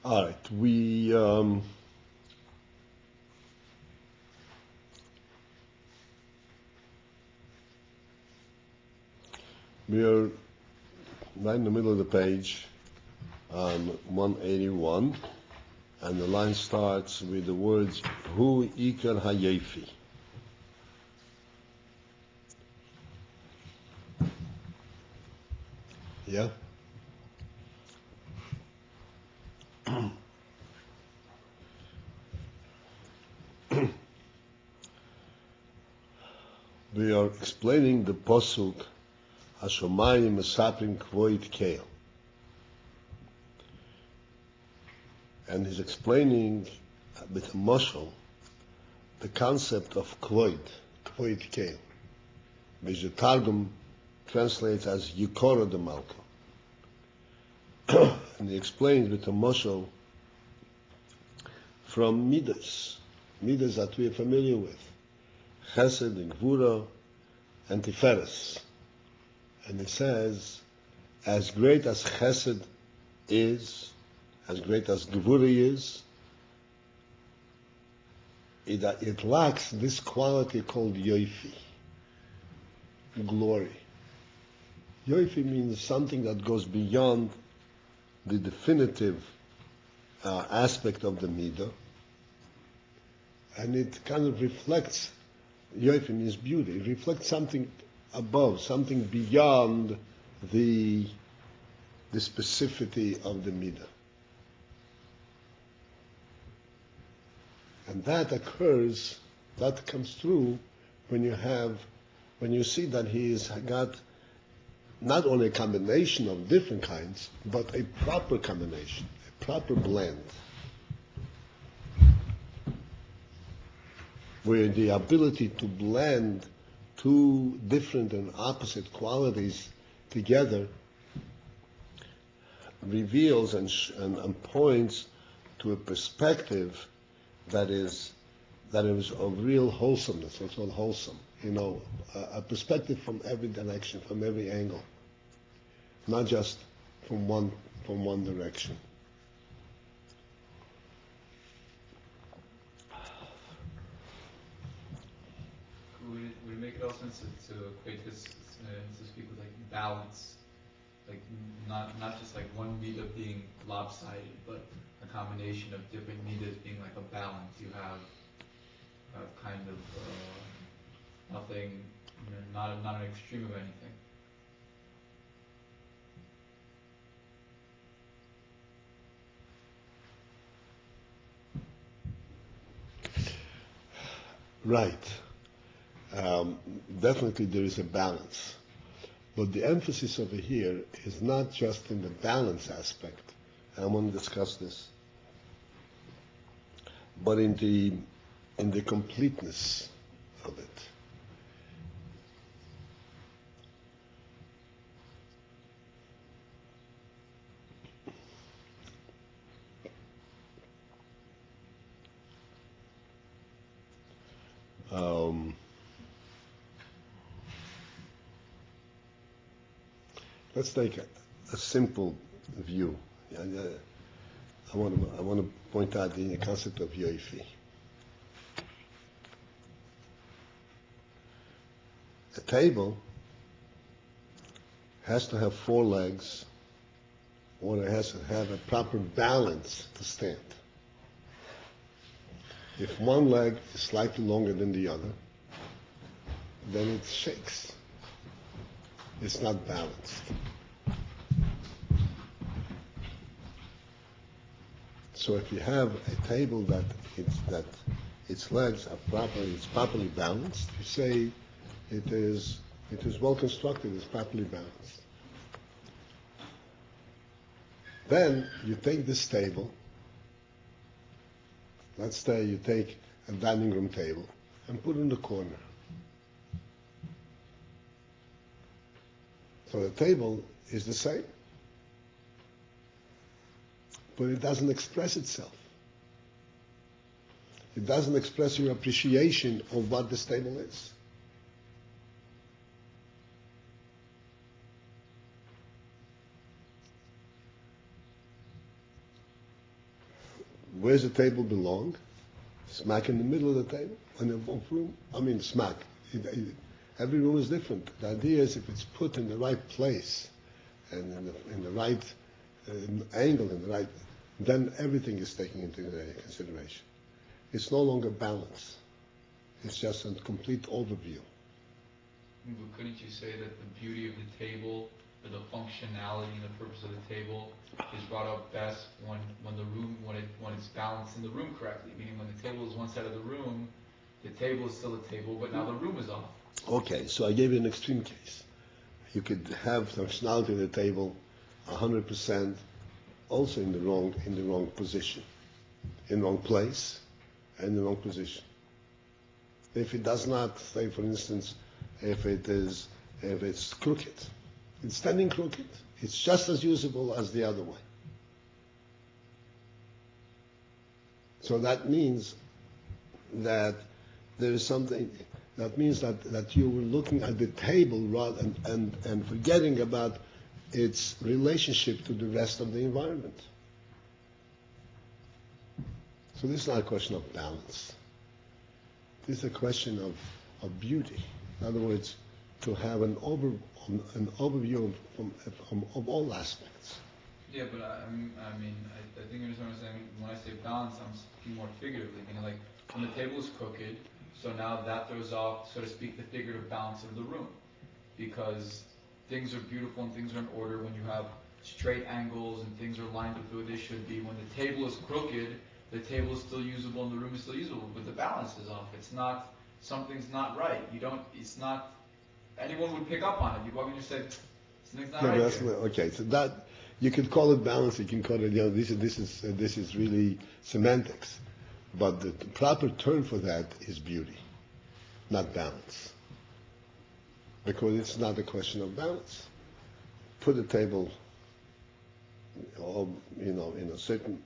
All right, we are right in the middle of the page on 181, and the line starts with the words Hu Ikar Hayefi. Yeah? We are explaining the Posuk Hashomayim Mesaprim Kvoid Keil. And he's explaining with a mashal the concept of Kvoid Keil, which the Targum translates as Yikora de Malka. And he explains with a mashal from Midas that we are familiar with, Chesed and Gvura and Tiferes. And it says, as great as Chesed is, as great as Gvura is, it lacks this quality called Yoifi, glory. Yoifi means something that goes beyond the definitive aspect of the Midah, and it kind of reflects, Yoifi means beauty, it reflects something above, something beyond the specificity of the Midah. And that occurs, that comes through when you see that he has got not only a combination of different kinds, but a proper combination, a proper blend, where the ability to blend two different and opposite qualities together reveals and points to a perspective that is of real wholesomeness. It's all wholesome, a perspective from every direction, from every angle, not just from one direction. Would it make it also sense to equate this to speak with like balance, like not just like one midah being lopsided, but a combination of different midas being like a balance. You have kind of nothing, not an extreme of anything. Right. Definitely there is a balance. But the emphasis over here is not just in the balance aspect, and I want to discuss this, but in the completeness of it. Let's take a simple view. I want to point out the concept of yoifi. A table has to have four legs, or it has to have a proper balance to stand. If one leg is slightly longer than the other, then it shakes. It's not balanced. So if you have a table that its legs are properly balanced, you say it is well constructed, it's properly balanced. Then you take this table, let's say you take a dining room table and put it in the corner. So the table is the same, but it doesn't express itself. It doesn't express your appreciation of what this table is. Where's the table belong? Smack in the middle of the table, in the room. I mean, smack. Every room is different. The idea is if it's put in the right place and in the right angle, then everything is taken into consideration. It's no longer balance. It's just a complete overview. But couldn't you say that the beauty of the table, or the functionality and the purpose of the table, is brought out best when it's balanced in the room correctly? Meaning, when the table is one side of the room, the table is still a table, but now the room is off. Okay, so I gave you an extreme case. You could have functionality of the table 100%, also in the wrong position, in the wrong place, and in the wrong position. If it does not, say for instance, if it's crooked, it's standing crooked, it's just as usable as the other way. So that means that there is something, that means that you were looking at the table rather and forgetting about its relationship to the rest of the environment. So this is not a question of balance. This is a question of beauty. In other words, to have an overview of all aspects. Yeah, but I think you understand what I'm saying. When I say balance, I'm speaking more figuratively. Meaning, like, when the table is crooked, so now that throws off, so to speak, the figurative balance of the room. Because things are beautiful and things are in order when you have straight angles and things are lined up the way they should be. When the table is crooked, the table is still usable and the room is still usable, but the balance is off. It's not, something's not right. It's not, anyone would pick up on it. You walk in and you say, something's not right here. Okay, so that, you can call it balance, you can call it, this is really semantics. But the proper term for that is beauty, not balance. Because it's not a question of balance. Put a table, in a certain,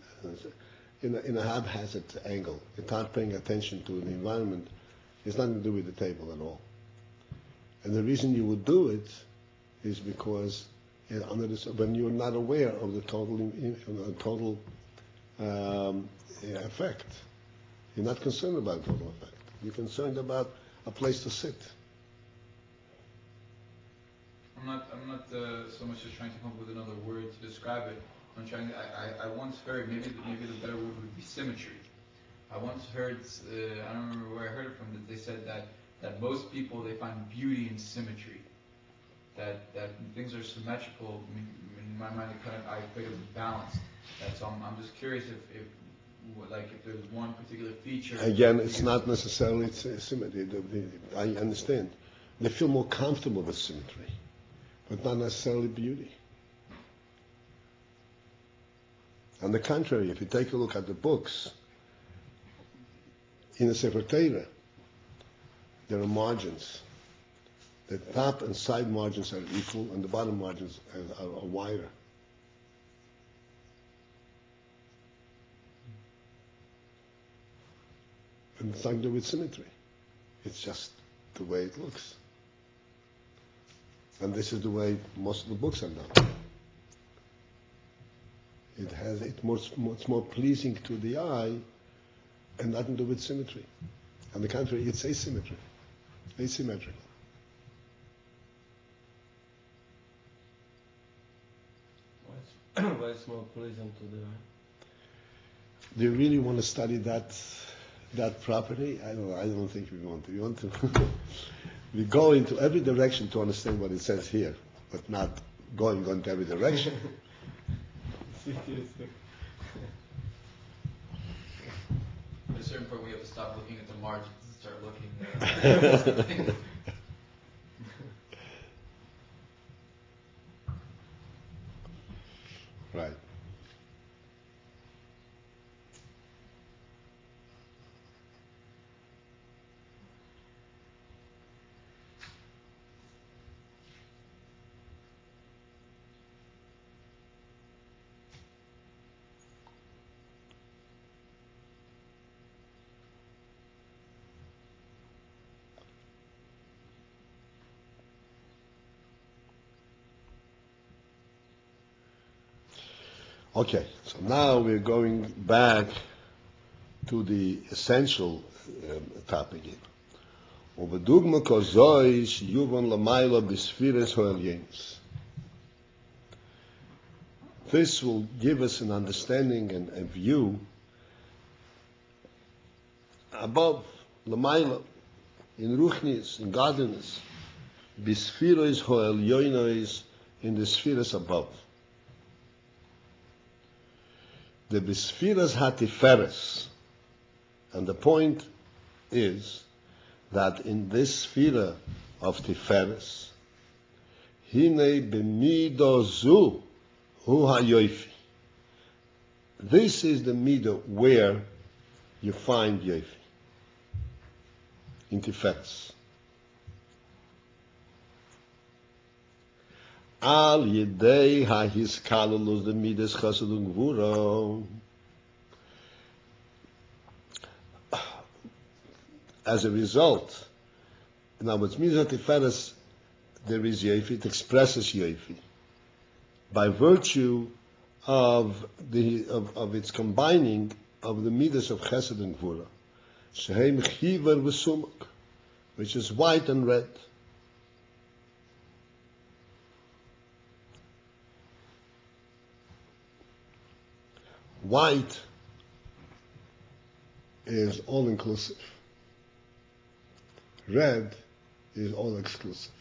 in a haphazard angle, without paying attention to the environment, it's nothing to do with the table at all. And the reason you would do it is because when you're not aware of the total effect. You're not concerned about total effect. You're concerned about a place to sit. I'm not so much just trying to come up with another word to describe it. I once heard, maybe the better word would be symmetry. I once heard, I don't remember where I heard it from, that they said that most people, they find beauty in symmetry. That things are symmetrical, in my mind, I equate it with balance. So I'm just curious if there's one particular feature. Again, it's not necessarily symmetry. I understand. They feel more comfortable with symmetry, but not necessarily beauty. On the contrary, if you take a look at the books, in the Sefer Torah, there are margins. The top and side margins are equal, and the bottom margins are wider. And it's nothing to do with symmetry. It's just the way it looks. And this is the way most of the books are done. It's more pleasing to the eye and nothing to do with symmetry. On the contrary, it's asymmetrical. Why it's more pleasant to the eye? Do you really want to study that property? I don't think we want to. We want to we go into every direction to understand what it says here, but not going into every direction. At a certain point, we have to stop looking at the margins and start looking. Right. Okay, so now we're going back to the essential topic here. ובדוגמה כזוי שיובן למיילו בספירס העליונות. This will give us an understanding and a view above Lamaila, in Ruchnis, in godliness, Bisphiros Hoelyoinois, in the spheres above. The Bisphiros Hatiferes, and the point is that in this sphere of Tiferes, Hine b'mido zu hu hayoifi. This is the mido where you find yoifi, in Tiferes. Al yedei ha-hiskalulus the midas chesed ugvura. As a result, in other words, midas tiferes, there is yoifi, it expresses yoifi, by virtue of its combining of the midas of chesed and gvura, shehem chiver v'sumak, which is white and red. White is all-inclusive. Red is all-exclusive.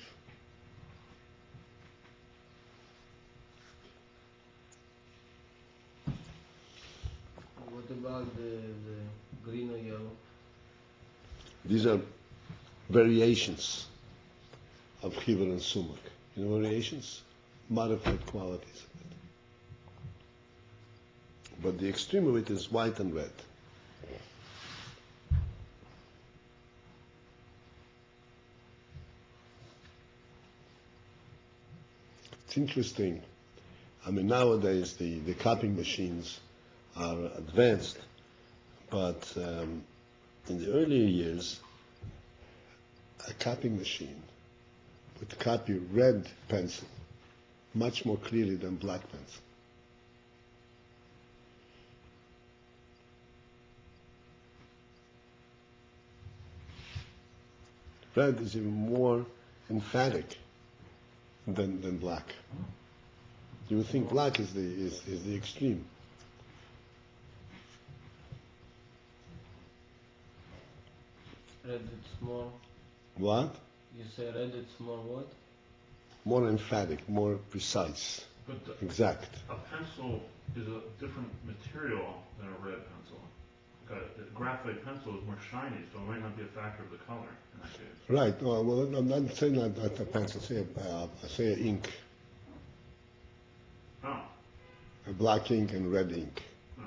What about the green or yellow? These are variations of chiver and sumak. You know variations? Modified qualities of it. But the extreme of it is white and red. It's interesting. I mean, nowadays the copying machines are advanced, but in the earlier years, a copying machine would copy red pencil much more clearly than black pencil. Red is even more emphatic than black. You would think black is the extreme. Red it's more. What? You say red it's more what? More emphatic, more precise, But exact. a pencil is a different material than a red pencil. Like a graphite pencil is more shiny, so it might not be a factor of the color in that case. Right. Well, I'm not saying that a pencil. Say a ink, Oh, a black ink and red ink. oh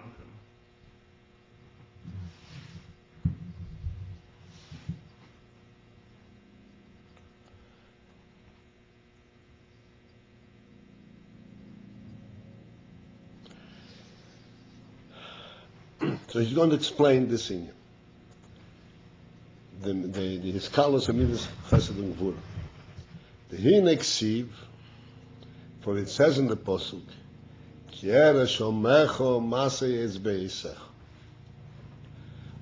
okay. So he's going to explain this in the Hiskalos Amidas Chesed and Gvura. The Hineksiv, for it says in the Pasuk, Kiera shomecho masei ez beisech.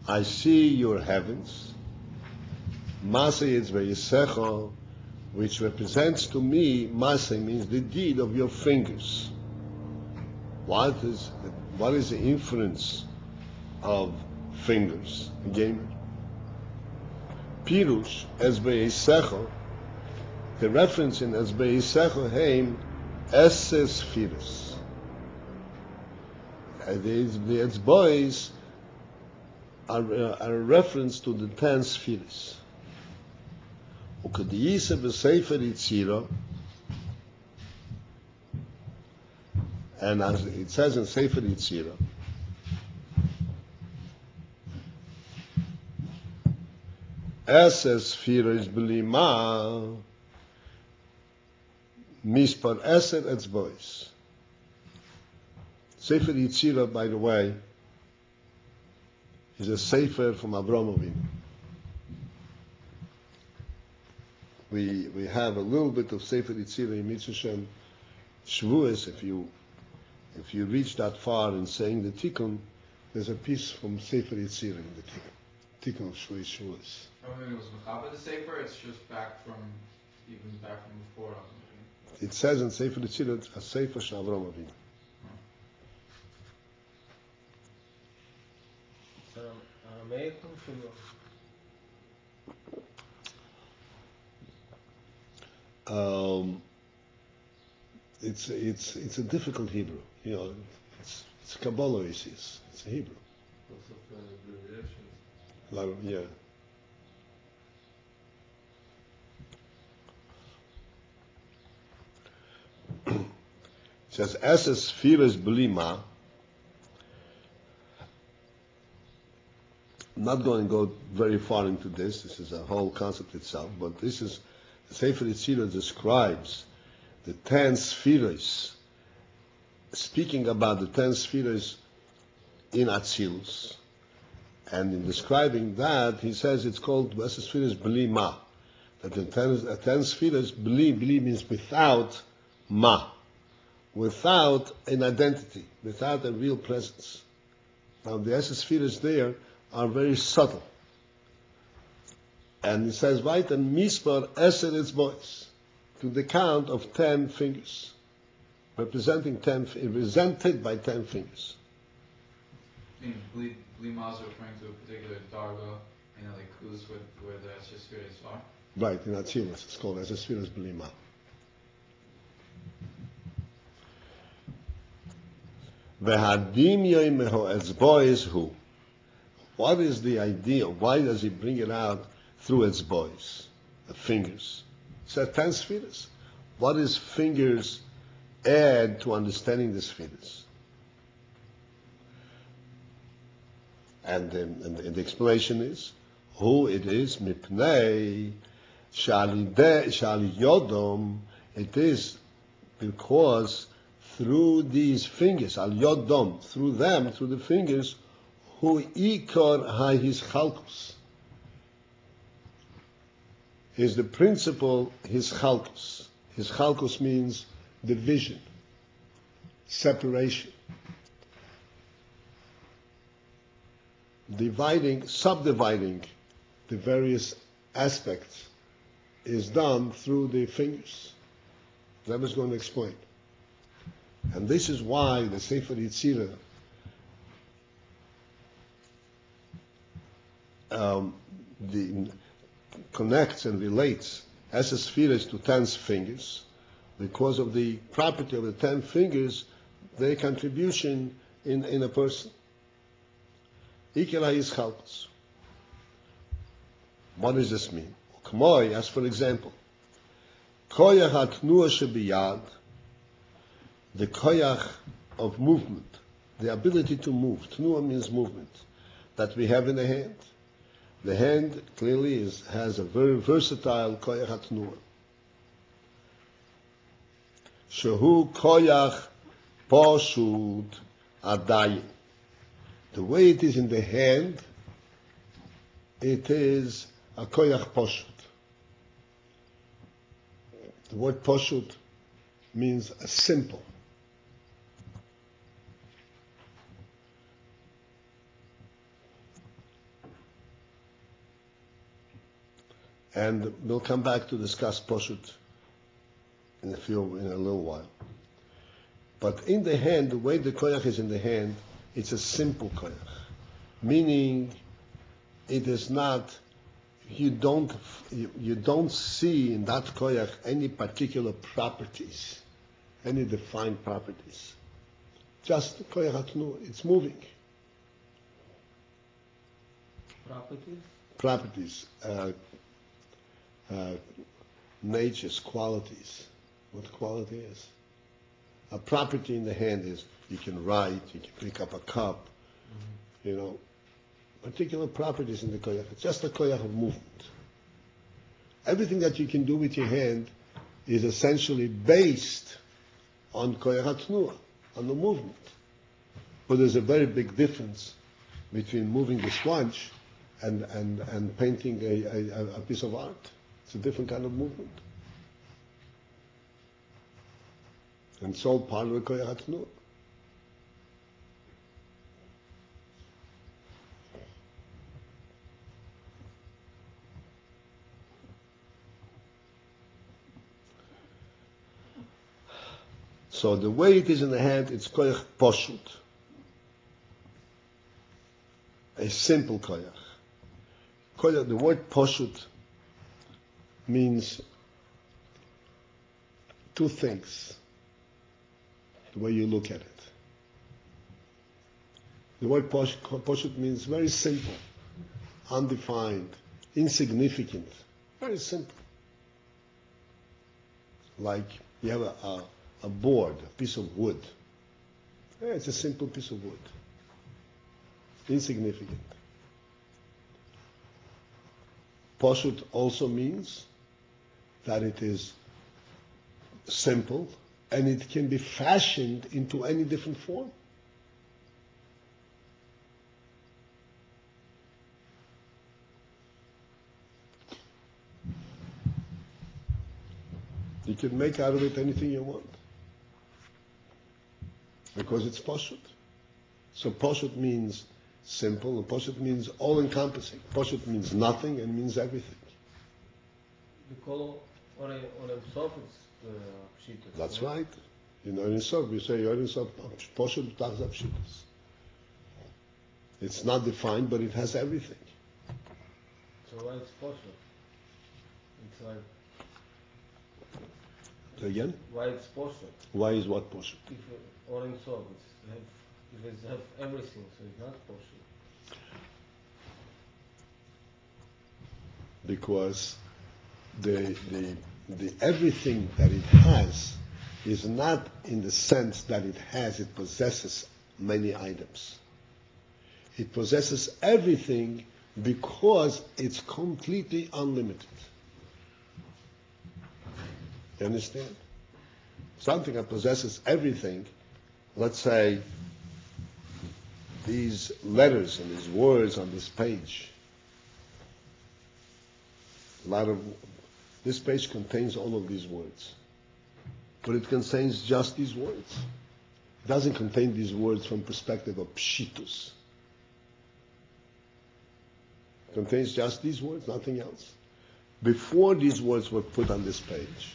I see your heavens, masei ez beisecho, which represents to me, masei means the deed of your fingers. What is the inference of fingers? Again, Pirush, ez beisecho, the reference in ez beisecho heim, eses firis. The etzbois are a reference to the 10 spheres. Ukadiyisa b'sefer Yitzira, and as it says in Sefer Yitzira, Eses spheres b'lima mispar eser etzbois. Sefer Yitzira, by the way, is a sefer from Avraham Avinu. We have a little bit of Sefer Yitzira in Mitzvah Shem Shavuos. If you reach that far in saying the Tikkun, There's a piece from Sefer Yetzirah in the Tikkun of Shvei Shavuos. I don't think it was Mechaber the Sefer, it's just back from before. It says in Sefer Yetzirah, a Sefer Shavram Avinu. Aramaic or Hebrew? It's a difficult Hebrew. You know, it's Kabbalah. It's a Hebrew. Lots of abbreviations. A lot of, yeah. It says, "Eses firas belima." I'm not going to go very far into this. This is a whole concept itself. But this is the Sefer Yetzirah describes the 10 spheres, speaking about the 10 spheres in Atzilus, and in describing that, he says it's called Eses spheres bli ma. That the 10 spheres, bli means without ma, without an identity, without a real presence. Now the Eses spheres there are very subtle. And he says, right, and mispar eser its voice, to the count of 10 fingers, represented by 10 fingers. I mean, Blima is referring to a particular darga, like Kuz where the Esher spheres are. Right, in Atzilus, it's called Eser spheres Blima. V'hadimyoi meho etzbois hu. What is the idea? Why does he bring it out through its boys, the fingers? It says 10 spheres. What does fingers add to understanding the spheres? And the explanation is, who it is, mipnei shali yodom, it is because through these fingers, al yodom, through them, through the fingers, who ikor ha his chalkus, is the principle his chalkus. His chalkus means division, separation, subdividing the various aspects is done through the fingers. That was going to explain. And this is why the Sefer Yetzirah connects and relates Eses spheres to 10 fingers, because of the property of the 10 fingers, their contribution in a person. Ikela is chalkus. What does this mean? K'moi, as for example, koyach hatnua shebiyad, the koyach of movement, the ability to move. Tnua means movement, that we have in the hand. The hand clearly has a very versatile koyach hatnua. Shehu koyach poshut adayin. The way it is in the hand, it is a koyach poshut. The word poshut means a simple. And we'll come back to discuss poshut in a little while. But in the hand, the way the koyach is in the hand, it's a simple koyach, meaning it is not. You don't see in that koyach any particular properties, any defined properties. Just koyach hatnu, it's moving. Properties. Nature's qualities. What quality is? A property in the hand is you can write, you can pick up a cup, particular properties in the koyach. It's just a koyach of movement. Everything that you can do with your hand is essentially based on koyach hatnua, on the movement. But there's a very big difference between moving the sponge and painting a piece of art. It's a different kind of movement. And it's all part of the koyach hatnua. So the way it is in the hand, it's koyach poshut. A simple koyach. The word poshut means two things, the way you look at it. The word poshut means very simple, undefined, insignificant, very simple. Like you have a board, a piece of wood. Yeah, it's a simple piece of wood. Insignificant. Poshut also means that it is simple and it can be fashioned into any different form. You can make out of it anything you want because it's poshut. So poshut means simple, and poshut means all-encompassing. Poshut means nothing and means everything. The color on himself is pshitus. That's right. You know, in Sof, you say, poshut tachzav pshitus. It's not defined, but it has everything. So why it's poshut? It's like, Say again? why it's poshut? Why is what poshut? If or in Sof, if it's have everything, so it's not poshut. Because the everything that it has is not in the sense that it possesses many items. It possesses everything because it's completely unlimited. You understand? Something that possesses everything, let's say these letters and these words on this page. This page contains all of these words. But it contains just these words. It doesn't contain these words from perspective of pshitus. It contains just these words, nothing else. Before these words were put on this page,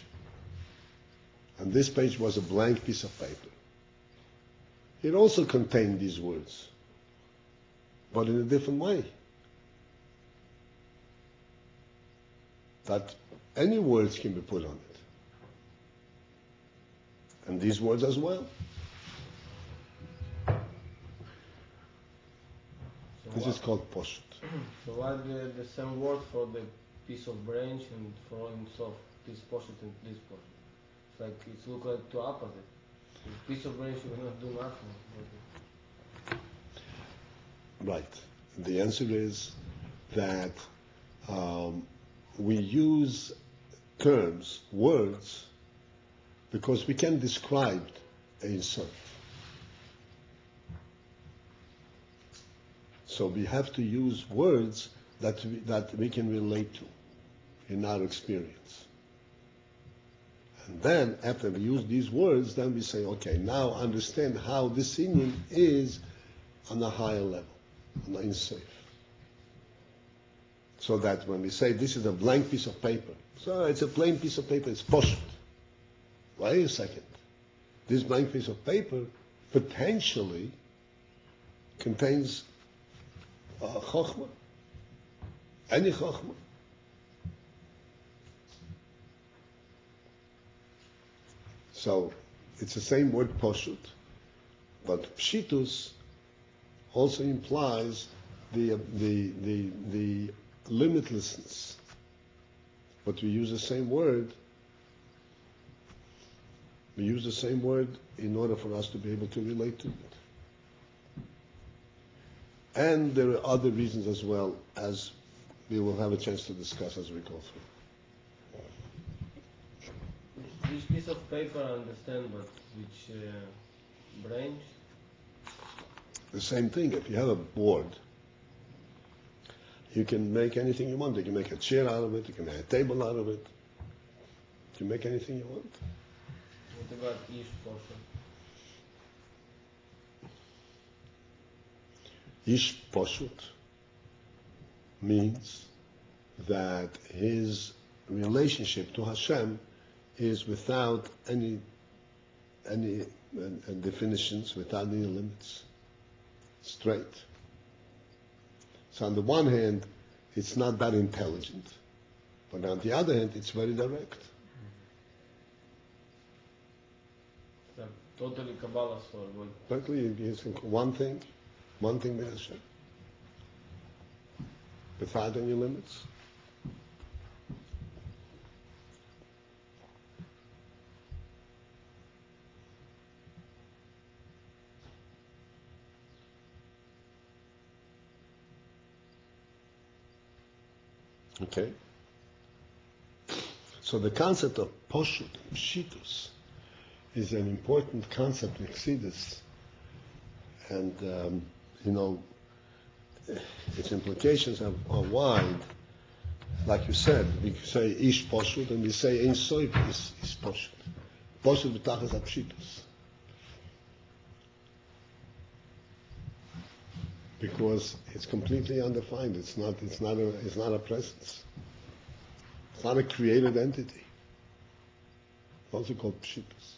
and this page was a blank piece of paper, it also contained these words, but in a different way. That any words can be put on it. And these words as well. So This is called poshut. So why the same word for the piece of branch and for himself, this poshut and this poshut? It's like it looks like two opposite. The piece of branch will not do nothing. Right. The answer is that we use terms, words, because we can describe a self. So we have to use words that we can relate to in our experience. And then, after we use these words, then we say, okay, now understand how this inyan is on a higher level, on the insafe. So that when we say this is a blank piece of paper, so it's a plain piece of paper, it's poshut. Wait a second. This blank piece of paper potentially contains chokhmah, any chokhmah. So it's the same word poshut, but pshitus also implies the limitlessness. But we use the same word. We use the same word in order for us to be able to relate to it. And there are other reasons as well, as we will have a chance to discuss as we go through. Which piece of paper I understand, but which branch? The same thing. If you have a board, you can make anything you want. You can make a chair out of it. You can make a table out of it. You can make anything you want. What about each portion? Ish poshut means that his relationship to Hashem is without any any definitions, without any limits. Straight. So on the one hand, it's not that intelligent, but on the other hand, it's very direct. Like totally Kabbalah story. Luckily, it's one thing with Hashem. Without any limits. Okay? So the concept of Poshut, Pshitus, is an important concept in Chassidus. And, its implications are wide. Like you said, we say Ish Poshut, and we say Ein Soif is Poshut. Poshut b'tachas Pshitus. Because it's completely undefined. It's not a presence. It's not a created entity. It's also called Pshitus.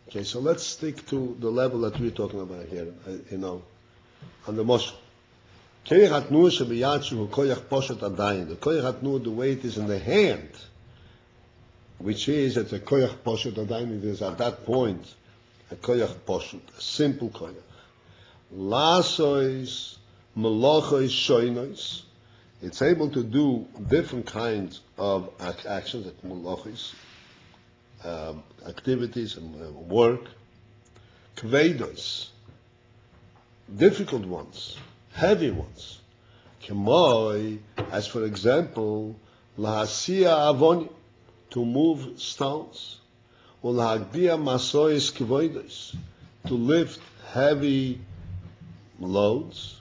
Okay, so let's stick to the level that we're talking about here, on the Moshe. The koyach hatnu, the way it is in the hand, which is at the koyach poshet adayin, it is at that point a koyach poshet, a simple koyach. Lasois, melochois, shoinois. It's able to do different kinds of actions, like melochois, activities and work. Kvedos, difficult ones, heavy ones. Kemoi, as for example, lahasia avoni, to move stones. Or lahagdia masois kvedos, to lift heavy loads,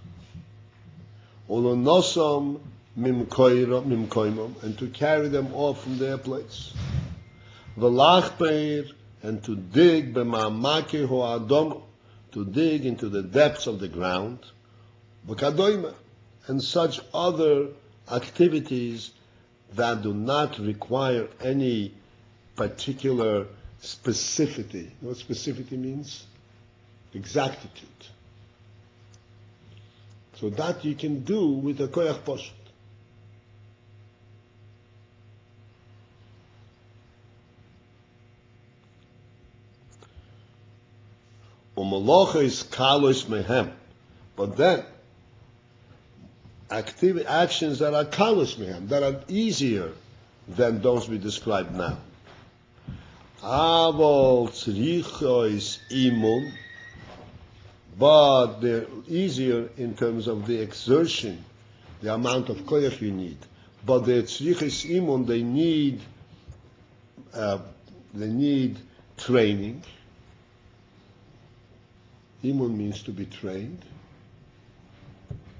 ulonosom mimkoimom, and to carry them off from their place. V'lachpeir, and to dig b'ma'amake ho'adom, to dig into the depths of the ground. V'kadoima, and such other activities that do not require any particular specificity. You know what specificity means? Exactitude. So that you can do with a koyach poshet. Umalocha is kalos mehem, but then actions that are kalos mehem, that are easier than those we described now. Avol tzrichois imun, but they're easier in terms of the exertion, the amount of koyach you need. But the tzrichis imun, they need training. Imun means to be trained,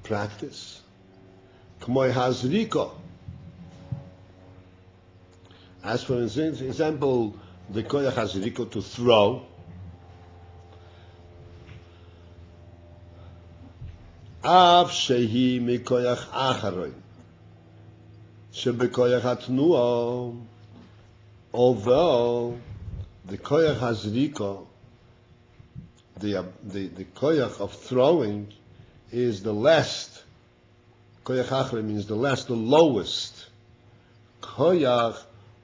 practice. K'moi hazriko. As for example, the koyach hazriko, to throw. Av shehi mikoyach acharon, shebekoyach hatnuah. Although the koyach hazriko, the koyach of throwing, is the last. Koyach acharon means the last, the lowest koyach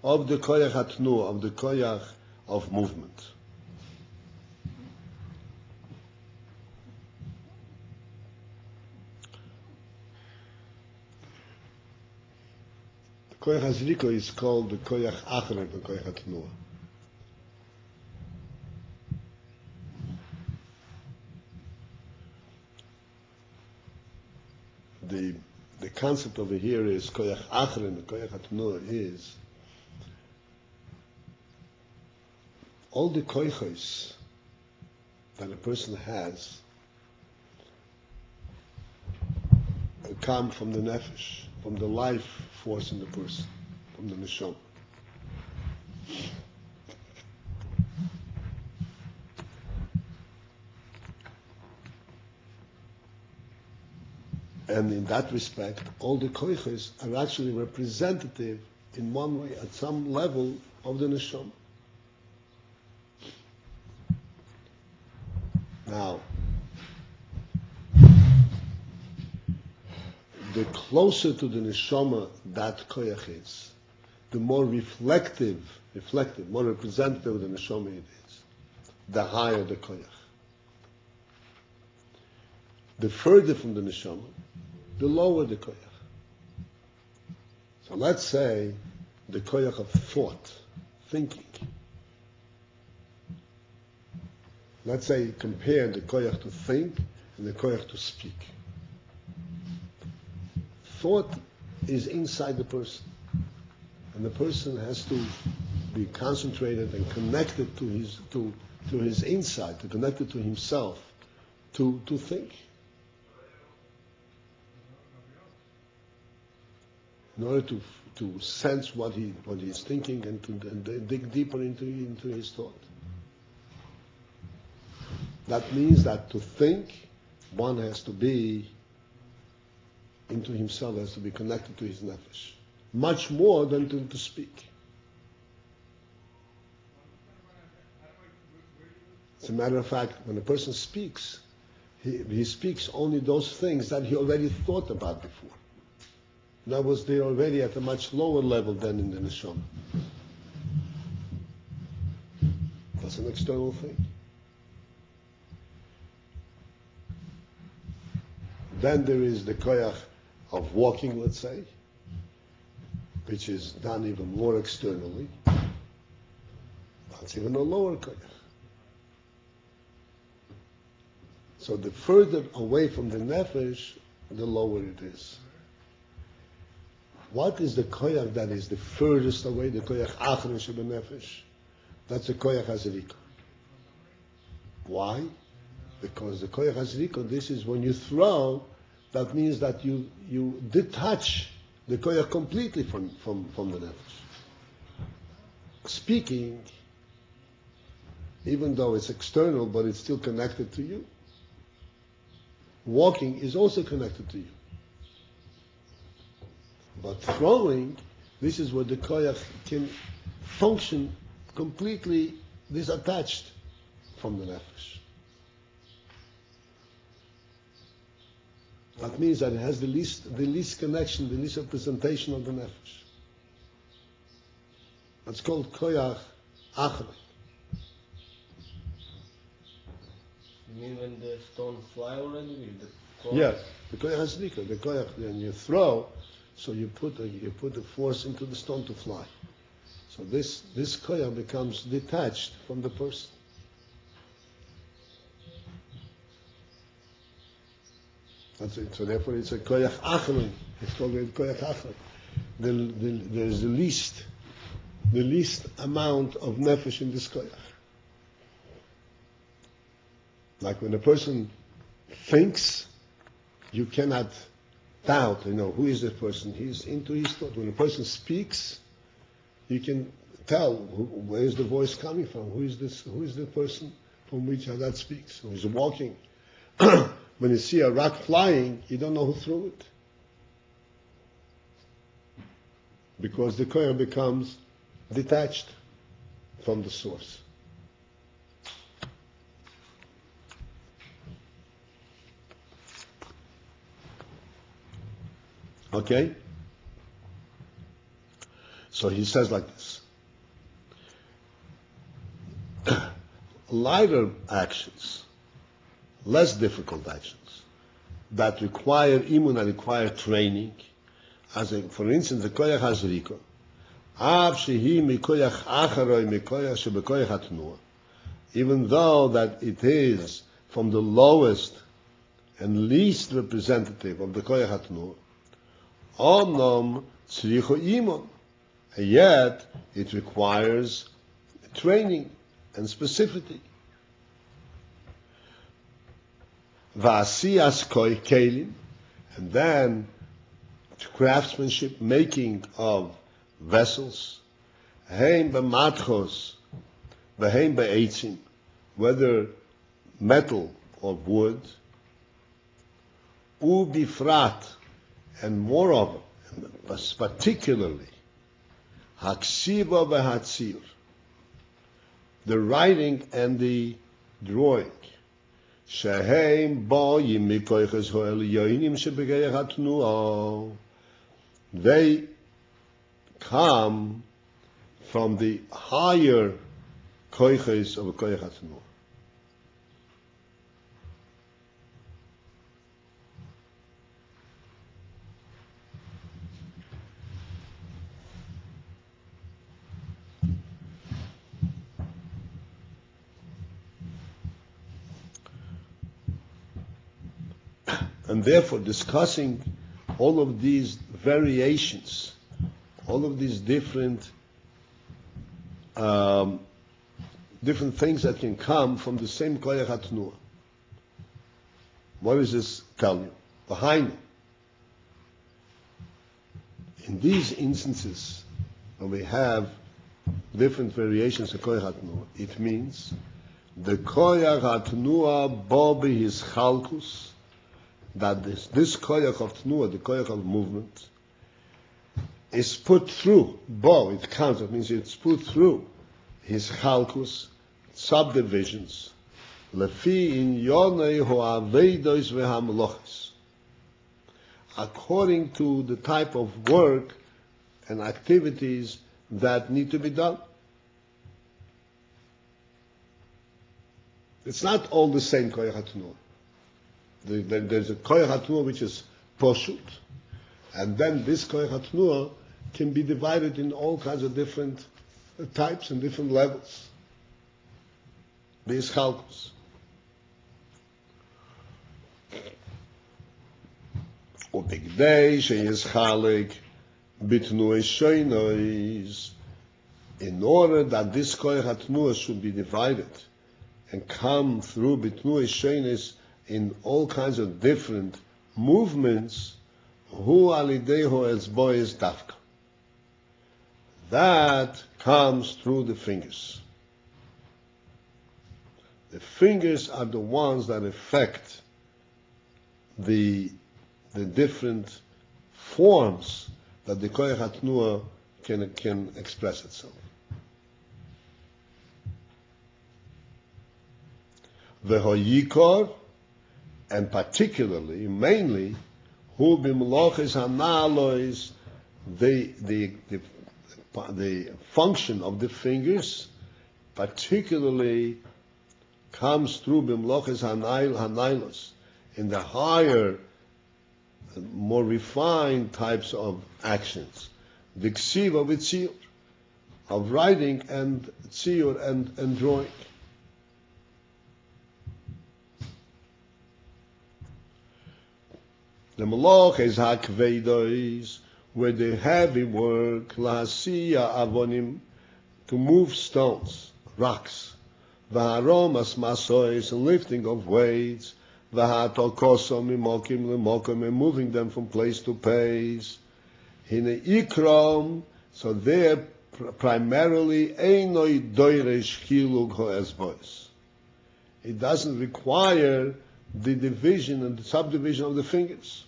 of the koyach hatnuah, of the koyach of movement. Koyach hazriko is called the koyach acharon, the koyach hatnuah. The concept over here is koyach acharon, the koyach hatnuah, is all the koyachos that a person has come from the nefesh, from the life force in the person, from the neshama. And in that respect, all the koiches are actually representative in one way, at some level, of the neshama. Now, the closer to the neshama that koyach is, the more reflective, more representative of the neshama it is, the higher the koyach. The further from the neshama, the lower the koyach. So let's say the koyach of thought, thinking. Let's say compare the koyach to think and the koyach to speak. Thought is inside the person, and the person has to be concentrated and connected to his inside, to connected to himself, to think. In order to sense what he's thinking and to dig deeper into his thought. That means that to think, one has to be into himself, has to be connected to his nefesh. Much more than to speak. As a matter of fact, when a person speaks, he speaks only those things that he already thought about before. In other words, they're already at a much lower level than in the neshama. That's an external thing. Then there is the koyach of walking, let's say, which is done even more externally. That's even a lower koyach. So the further away from the nefesh, the lower it is. What is the koyach that is the furthest away? The koyach achron sheben nefesh. That's the koyach hazrika. Why? Because the koyach hazrika, this is when you throw, that means that you detach the koyach completely from the nefesh. Speaking, even though it's external, but it's still connected to you. Walking is also connected to you. But throwing, this is where the koyach can function completely disattached from the nefesh. That means that it has the least connection, the least representation of the nefesh. That's called koyach achron. You mean when the stones fly already? Yes, the koyach hazrika, the koyach, when you throw, so you put the force into the stone to fly. So this koyach becomes detached from the person. That's it. So therefore, it's a koyach achron. It's called a koyach achron. There's the least amount of nefesh in this koyach. Like when a person thinks, you cannot doubt, who is this person? He's into his thought. When a person speaks, you can tell where is the voice coming from? Who is this? Who is the person from which that speaks? Who is walking? When you see a rock flying, you don't know who threw it. Because the koyach becomes detached from the source. Okay? So he says like this. Lighter actions, less difficult actions, that require imun, that require training, for instance, the koyach hazrika, av shehi mikoyach acharoi mikoyach shebekoyach hatnuah, even though that it is from the lowest and least representative of the koyach hatnuah, Omnom tzricho imun, and yet it requires training and specificity. Va'asiyas koi kelim, and then craftsmanship, making of vessels. Heim b'matchos, v'heim b'eitzim, whether metal or wood. Ubifrat, and moreover, particularly, haksiva v'hatzir, the writing and the drawing, Shehem boyim mikoiches ho'elyonim shebegeich hatnuah. They come from the higher koiches of a koich hatnuah. And therefore, discussing all of these variations, all of these different things that can come from the same koyach hatnuah. What does this tell you? Behind it. In these instances, when we have different variations of koyach hatnuah, it means the koyach hatnuah bo his chalkus, that this koyach of tnuah, the koyach of movement, is put through, it counts, it means it's put through his chalkus, subdivisions, lefi in yonei ho'aveidos ve'hamlochis, according to the type of work and activities that need to be done. It's not all the same koyach hatnuah. There's a koyach hatnuah which is poshut, and then this koyach hatnuah can be divided in all kinds of different types and different levels. These chalkus. Ubigdei sheyes chalik bitnuah shoynois, in order that this koyach hatnuah should be divided and come through bitnuah shoynois in all kinds of different movements, hu alideho etzbois dafka. That comes through the fingers. The fingers are the ones that affect the different forms that the koyach hatnuah can express itself. V'hoyikor, and particularly, mainly, hu b'mlochis hanalois, the function of the fingers, particularly comes through b'mlochis hanailos, in the higher, more refined types of actions. The ksiva v'tziur, of writing and tziur and drawing. The malach is hakveidos, where the heavy work, lahasiya avonim, to move stones, rocks, v'haromas masois, lifting of weights, v'hatokosom imokim lemokim, and moving them from place to place. Hine ikrom, so there primarily einoi doiresh chilug ho'ezbois. It doesn't require the division and the subdivision of the fingers.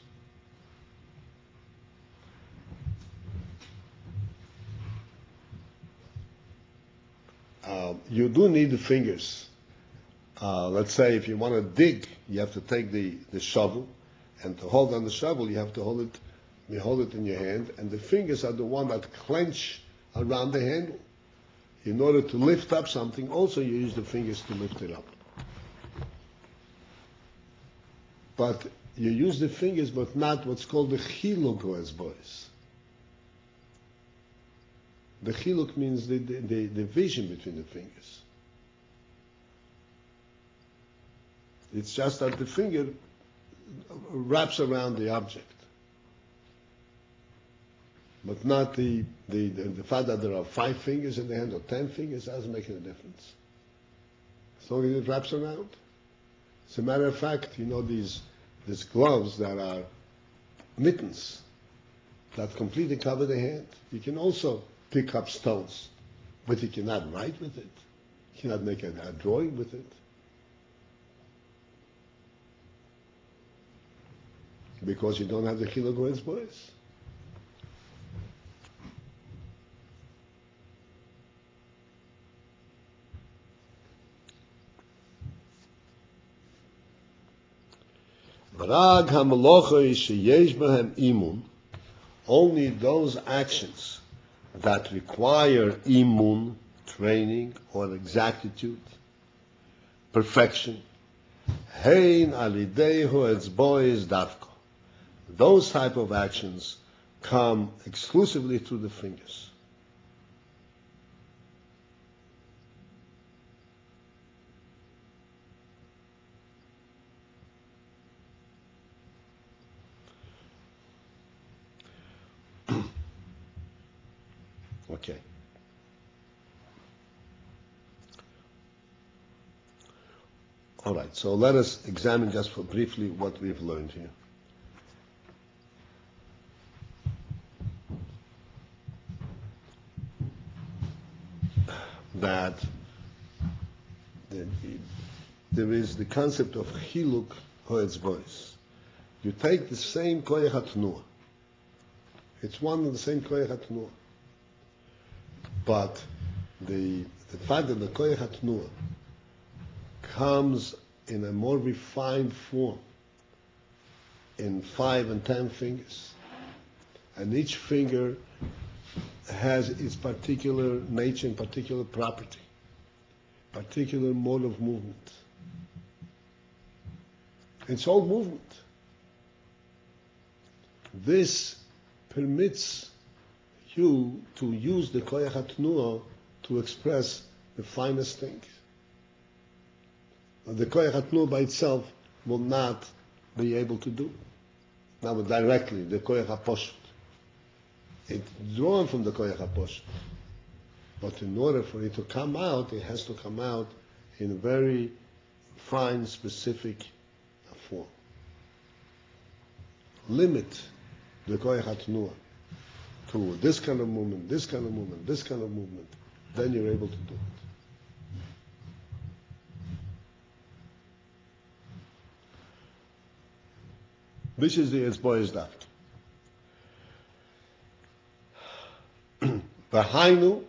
You do need the fingers. Let's say if you want to dig, you have to take the shovel, and to hold on the shovel, you have to hold it in your hand, and the fingers are the one that clench around the handle. In order to lift up something, also you use the fingers to lift it up. But you use the fingers, but not what's called the chiluk as boys. The chiluk means the division between the fingers. It's just that the finger wraps around the object, but not the fact that there are 5 fingers in the hand or 10 fingers doesn't make any difference. As long as it wraps around. As a matter of fact, you know these gloves that are mittens that completely cover the hand. You can also pick up stones, but you cannot write with it. You cannot make a drawing with it. Because you don't have the kilograms boys. Rag hamalocha sheyesh behem imun, only those actions that require imun, training or exactitude, perfection, hein alidehu etzbois davko. Those type of actions come exclusively through the fingers. Okay. All right, so let us examine just for briefly what we've learned here. That there is the concept of chiluk hoetzbois. You take the same koyach hatnuah. It's one and the same koyach hatnuah. But the fact that the koyach hatnuah comes in a more refined form in 5 and 10 fingers, and each finger has its particular nature and particular property, particular mode of movement. It's all movement. This permits you to use the koyach hatnuah to express the finest things. The koyach hatnuah by itself will not be able to do. Now directly, the koyach haposhut. It's drawn from the koyach haposhut. But in order for it to come out, it has to come out in a very fine, specific form. Limit the koyach hatnuah to this kind of movement, this kind of movement, this kind of movement, then you're able to do it. This is the etzbois davka. Behainu,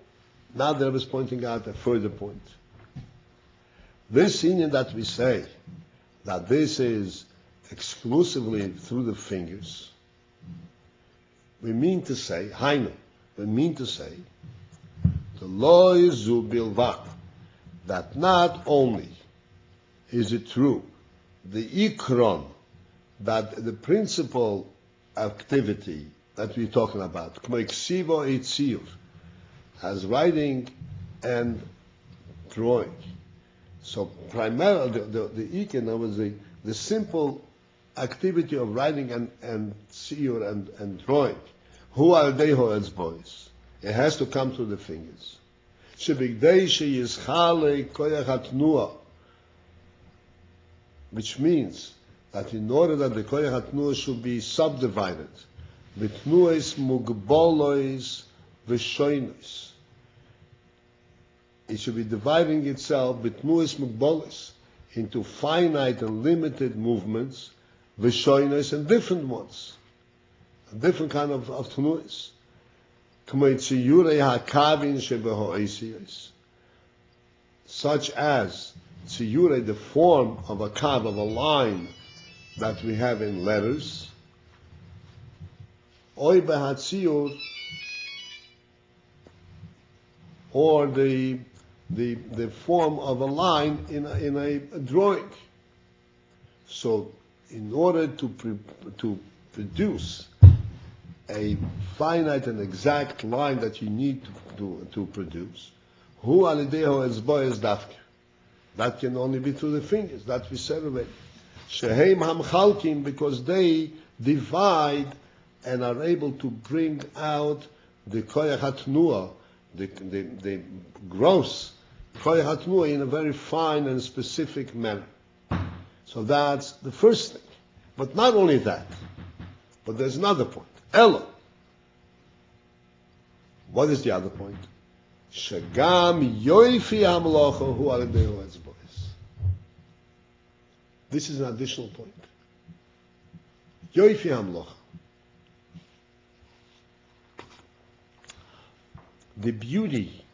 now the Rebbe is pointing out a further point. This union that we say, that this is exclusively through the fingers, we mean to say, hainu, we mean to say, the law is zu bilvat, that not only is it true, the ikron, that the principal activity that we're talking about, as writing and drawing. So primarily, the ikon was the simple activity of writing and tziyur and drawing. Who are they as boys? It has to come through the fingers. Which means that in order that the koyach hatnuah should be subdivided, bitnuos mugbolois v'shoinos, it should be dividing itself bitnuos mugbolois into finite and limited movements, v'shoinos and different ones, a different kind of tnuos. Such as tziyure, the form of a kav, of a line that we have in letters, oy behatziyur, or the form of a line in a drawing. So, in order to produce a finite and exact line that you need to produce, hu alideho etzbois davka, that can only be through the fingers. That we said already. Sheheim hamchalkim, because they divide and are able to bring out the koyach hatnuah, the gross koyach hatnuah in a very fine and specific manner. So that's the first thing. But not only that, but there's another point. Elo. What is the other point? Shagam yoifi hamlocha hu alidehu etzbois. This is an additional point. Yoifi hamlocha. The beauty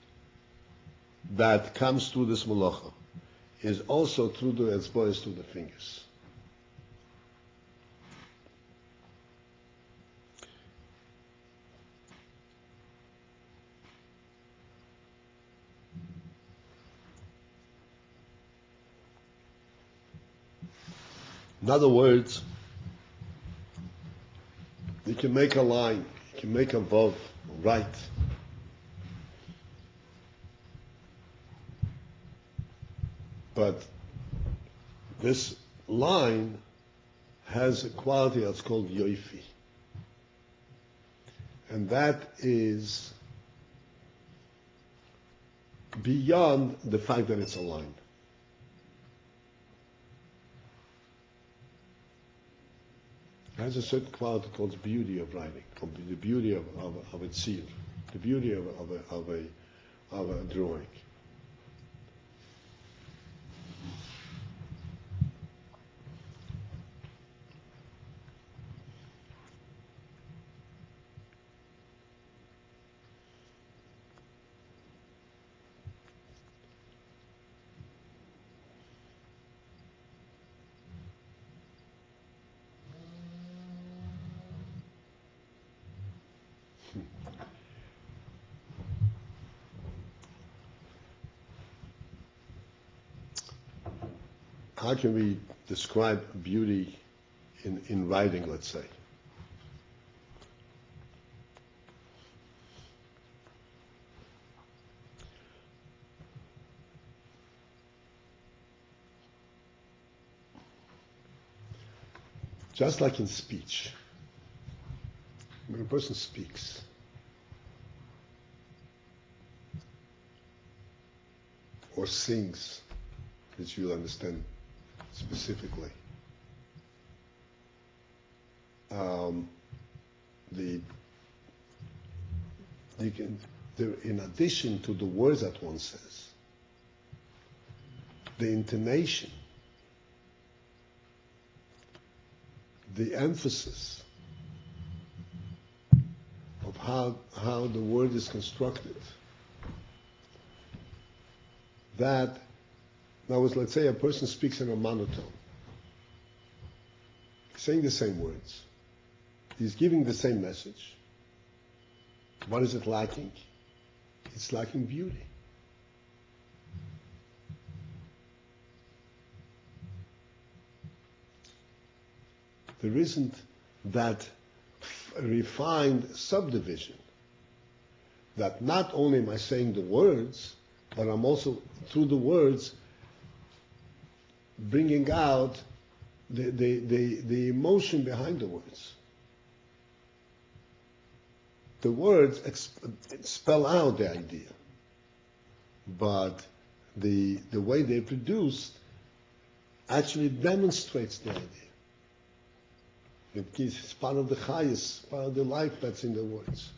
that comes through this malacha is also through the etzbois, through the fingers. In other words, you can make a line, you can make a vav, right. But this line has a quality that's called yoifi. And that is beyond the fact that it's a line. It has a certain quality called the beauty of writing, the beauty of a tzir, the beauty of a drawing. How can we describe beauty in writing, let's say? Just like in speech. When a person speaks, or sings, which you'll understand specifically. In addition to the words that one says, the intonation, the emphasis of how the word is constructed, that, now let's say a person speaks in a monotone, saying the same words, he's giving the same message. What is it lacking? It's lacking beauty. There isn't that refined subdivision that not only am I saying the words, but I'm also, through the words, bringing out the emotion behind the words. The words spell out the idea, but the way they're produced actually demonstrates the idea. It's part of the chayis, part of the life that's in the words.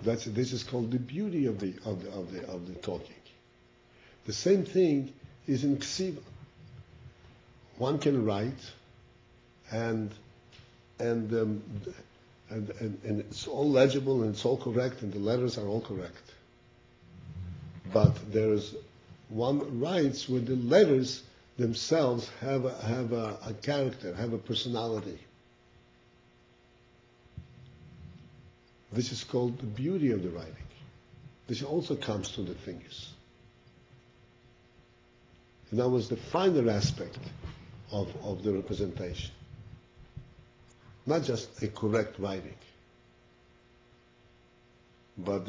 This is called the beauty of the talking. The same thing is in ksiva. One can write, and it's all legible and it's all correct and the letters are all correct. But there's one writes where the letters themselves have a character, have a personality. This is called the beauty of the writing. This also comes to the fingers. And that was the finer aspect of the representation. Not just a correct writing, but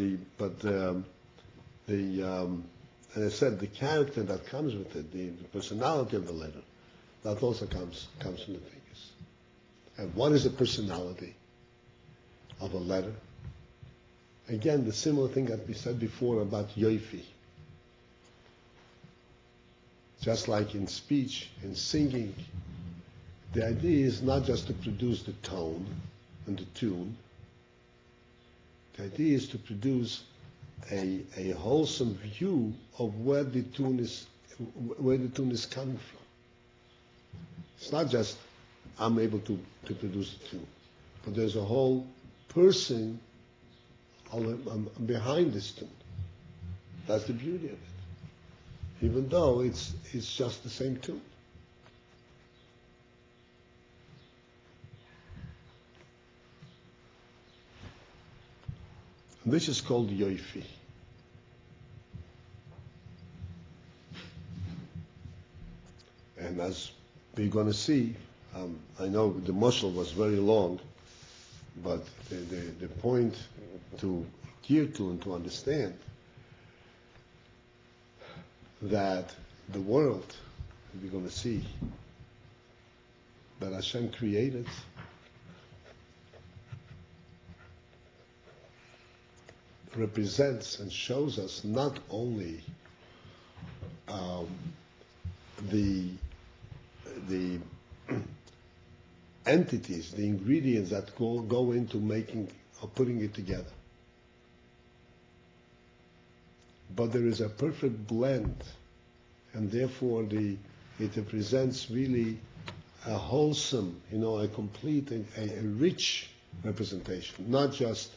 as I said, the character that comes with it, the personality of the letter, that also comes from the fingers. And what is the personality of a letter? Again, the similar thing that we said before about yoifi. Just like in speech, in singing, the idea is not just to produce the tone and the tune. The idea is to produce a wholesome view of where the tune is coming from. It's not just I'm able to produce the tune, but there's a whole person behind this tune. That's the beauty of it. Even though it's just the same tune. This is called yoifi. And as we're going to see, I know the mashal was very long, but the point to gear to and to understand that the world, we're going to see, that Hashem created, represents and shows us not only the entities, the ingredients that go into making or putting it together, but there is a perfect blend, and therefore it represents really a wholesome, a complete, a rich representation, not just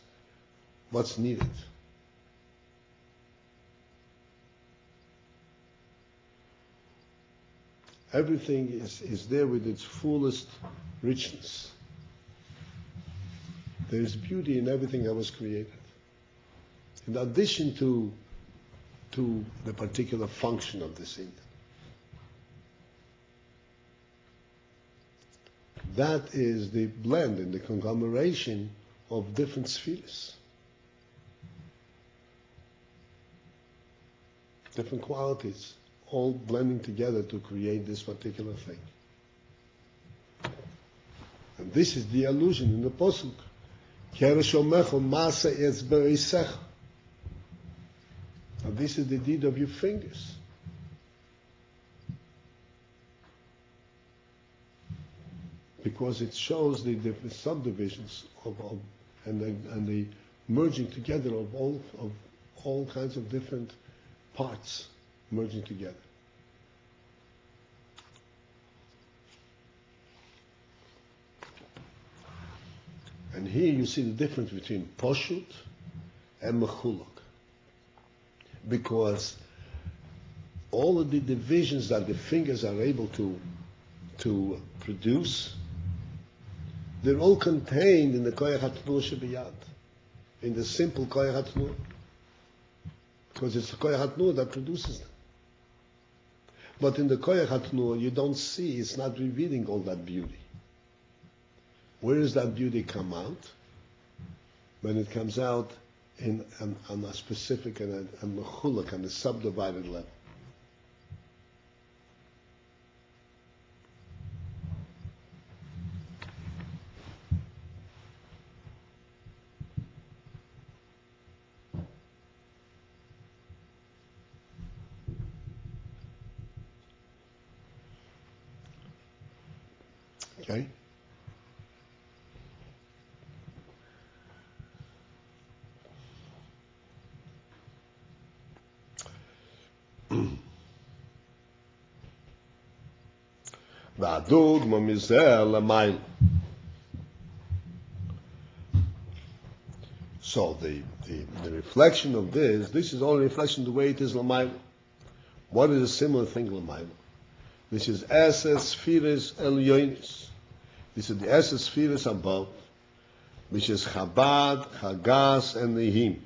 what's needed. Everything is there with its fullest richness. There is beauty in everything that was created. In addition to the particular function of this thing. That is the blend and the conglomeration of different spheres. Different qualities, all blending together to create this particular thing. And this is the allusion in the Pasuk. And this is the deed of your fingers. Because it shows the different subdivisions and the merging together of all kinds of different parts merging together. And here you see the difference between Poshut and Mechulok. Because all of the divisions that the fingers are able to produce, they're all contained in the Koyach HaTnur Shebiyad, in the simple Koyach HaTnur. Because it's the Koyach HaTnur that produces them. But in the Koyach HaTnur, you don't see, it's not revealing all that beauty. Where does that beauty come out? When it comes out on a specific and mechulak, on a subdivided level. Okay? והדוגמה מזה למעלה. So the reflection of this is all a reflection of the way it is l'mayla. What is a similar thing l'mayla? This is Eses Spheres Elyonis. This is the Eses Spheres above, which is Chabad, Chagas, and Nehim.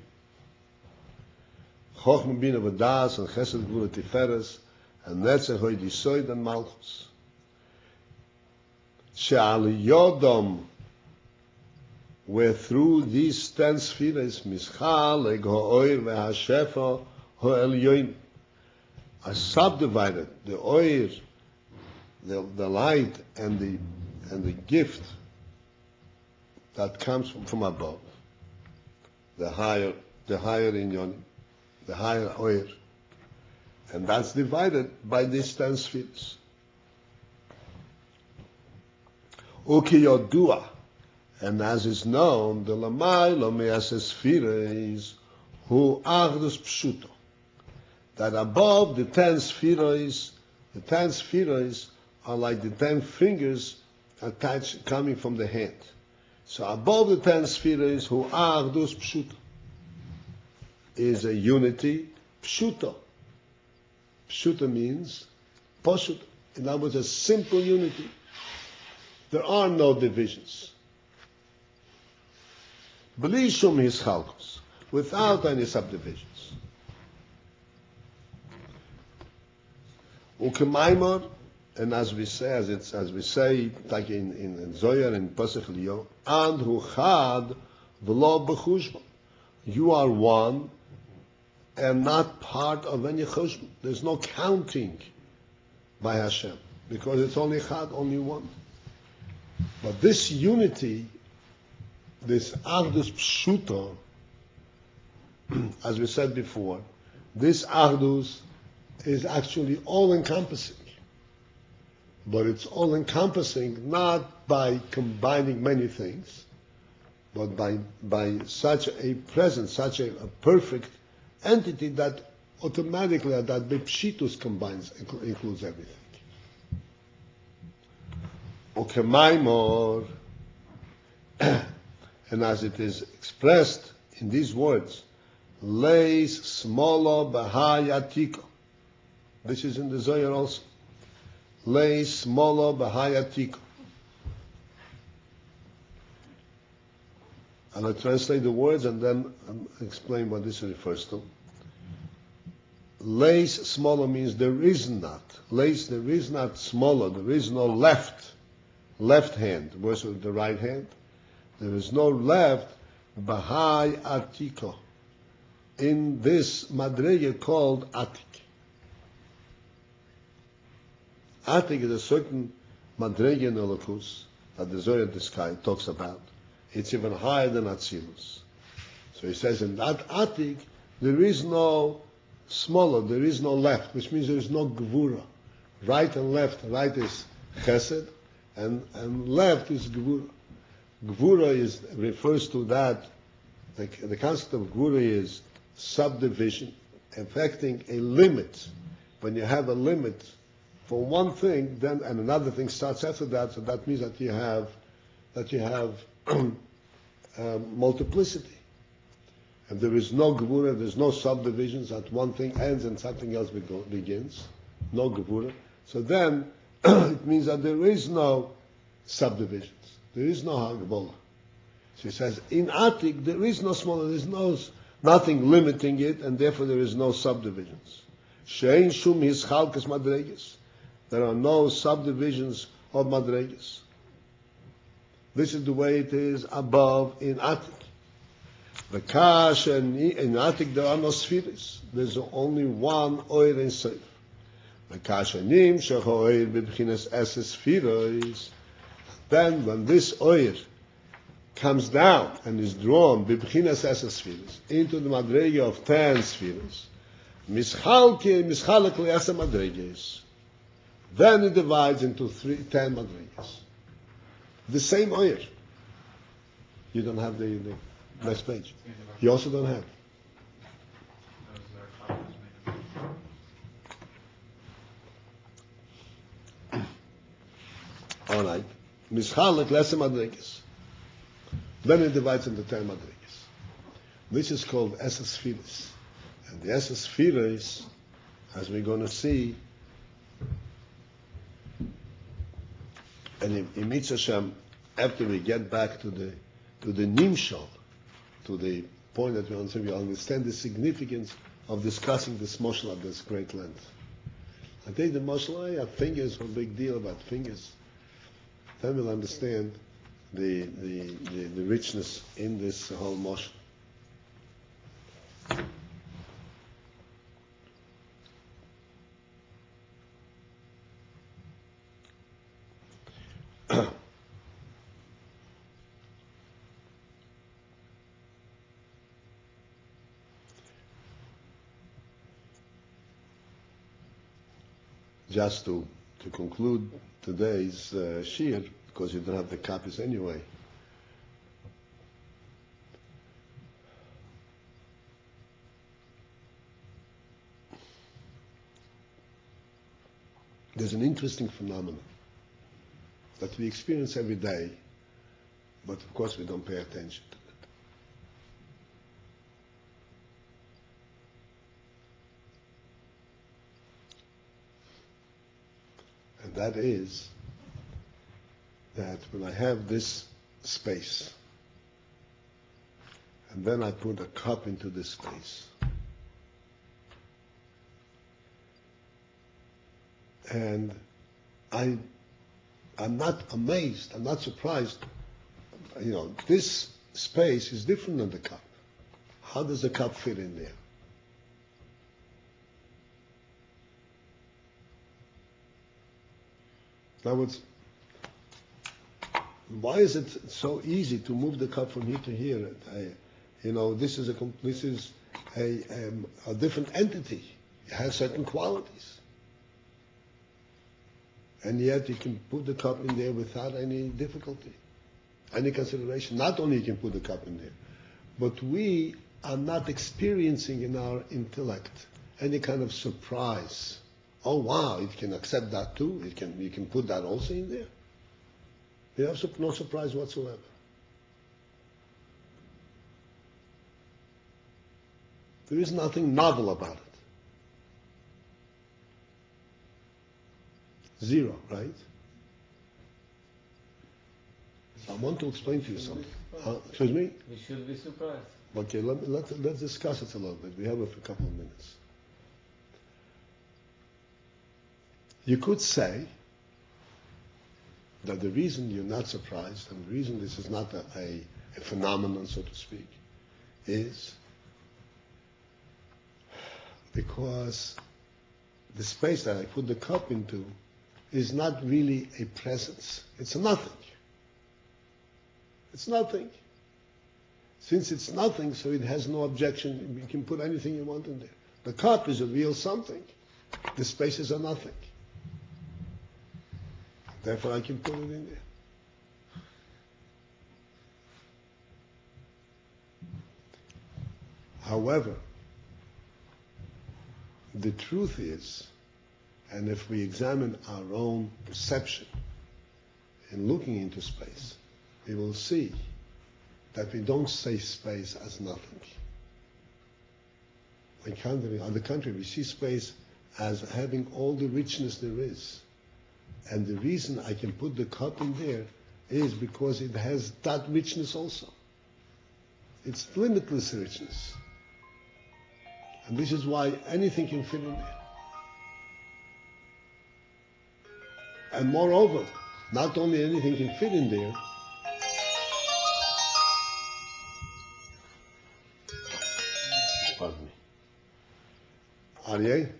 Chochmah Bina V'das and Chesed Gvura Tiferes and Netzach Hoi Yisoid and Malchus. She'al Yodom, where through these 10 spheres, Mischal, Eg Ha'oir Ve'Hashefa Ha'elyoin, are subdivided, the oir, the light, and the gift that comes from above, the higher inyon, the higher oir, and that's divided by these 10 spheres. Uki Yodua, and as is known, the Lamaylo Me'ases Spheres Hu Achdus Pshuto, that above the 10 spheres are like the 10 fingers attached, coming from the hand. So above the 10 spheres, Hu Achdus Pshuto, is a unity, Pshuto. Pshuto means Poshut. In other words, a simple unity. There are no divisions. B'li shum hischalkos, without any subdivisions. Ukemaimor, and as we say, like in Zohar and Pasach Liyom, and hu chad v'lo b'chushbon. You are one and not part of any chushbon. There's no counting by Hashem because it's only chad, only one. But this unity, this Achdus Pshuto, as we said before, this Achdus is actually all-encompassing. But it's all-encompassing not by combining many things, but by such a presence, such a perfect entity that automatically, that Bipshitus combines, includes everything. Okemaimor, and as it is expressed in these words, Leis smolo bahayatiko. This is in the Zohar also. Leis smolo bahayatiko. And I'll translate the words and then explain what this refers to. Leis smolo means there is not. Leis, there is not smolo. There is no left hand versus the right hand. There is no left bahai atiko in this madrege called atik. Atik is a certain madrege in Elokus that the Zohar talks about. It's even higher than Atzilus. So he says in that atik there is no smaller, there is no left, which means there is no gvura. Right and left. Right is chesed, and left is gvura. Gvura refers to that. The concept of gvura is subdivision, affecting a limit. When you have a limit for one thing, then and another thing starts after that, so that means that you have multiplicity. And there is no gevura, there's no subdivisions, that one thing ends and something else begins. No gevura. So then, it means that there is no subdivisions. There is no hagbola. So he says, in Atik, there is no smaller, there's nothing limiting it, and therefore there is no subdivisions. Shein shum hischalkes madreges. There are no subdivisions of madreges. This is the way it is above in Atik. The Kash and in Atik there are no spheres. There's only one Oir in Seif. The Kash and Nim Shecho Oir b'bchinas Eses spheres. Then when this Oir comes down and is drawn b'bchinas Eses spheres into the madrege of 10 spheres, Mischalek li'asa madreges. Then it divides into 10 madreges. The same Oir. You don't have the next page. You also don't have. All right. Mischalek lesser madreges. Then it divides into 10 madreges. This is called Esses Filis. And the Esses Filis, as we're going to see, and in Mitzvah Hashem, after we get back to the Nimshal, to the point that we understand the significance of discussing this moshel at this great length. I think the moshel, fingers are a big deal about fingers. Then we'll understand the richness in this whole moshel. Just to conclude today's shir, because you don't have the copies anyway. There's an interesting phenomenon that we experience every day, but of course we don't pay attention to it. And that is that when I have this space, and then I put a cup into this space, and I'm not amazed, I'm not surprised. This space is different than the cup. How does the cup fit in there? In other words, why is it so easy to move the cup from here to here? This is a different entity. It has certain qualities. And yet you can put the cup in there without any difficulty, any consideration. Not only you can put the cup in there, but we are not experiencing in our intellect any kind of surprise. Oh wow, it can accept that too. You can put that also in there. You have no surprise whatsoever. There is nothing novel about it. Zero, right? So I want to explain to you something. Excuse me? We should be surprised. Okay, let's discuss it a little bit. We have a couple of minutes. You could say that the reason you're not surprised, and the reason this is not a phenomenon, so to speak, is because the space that I put the cup into is not really a presence. It's a nothing. It's nothing. Since it's nothing, so it has no objection. You can put anything you want in there. The cup is a real something. The space is a nothing. Therefore, I can put it in there. However, the truth is, and if we examine our own perception in looking into space, we will see that we don't see space as nothing. On the contrary, we see space as having all the richness there is. And the reason I can put the cup in there is because it has that richness also. It's limitless richness. And this is why anything can fit in there. And moreover, not only anything can fit in there, pardon me. Aryeh?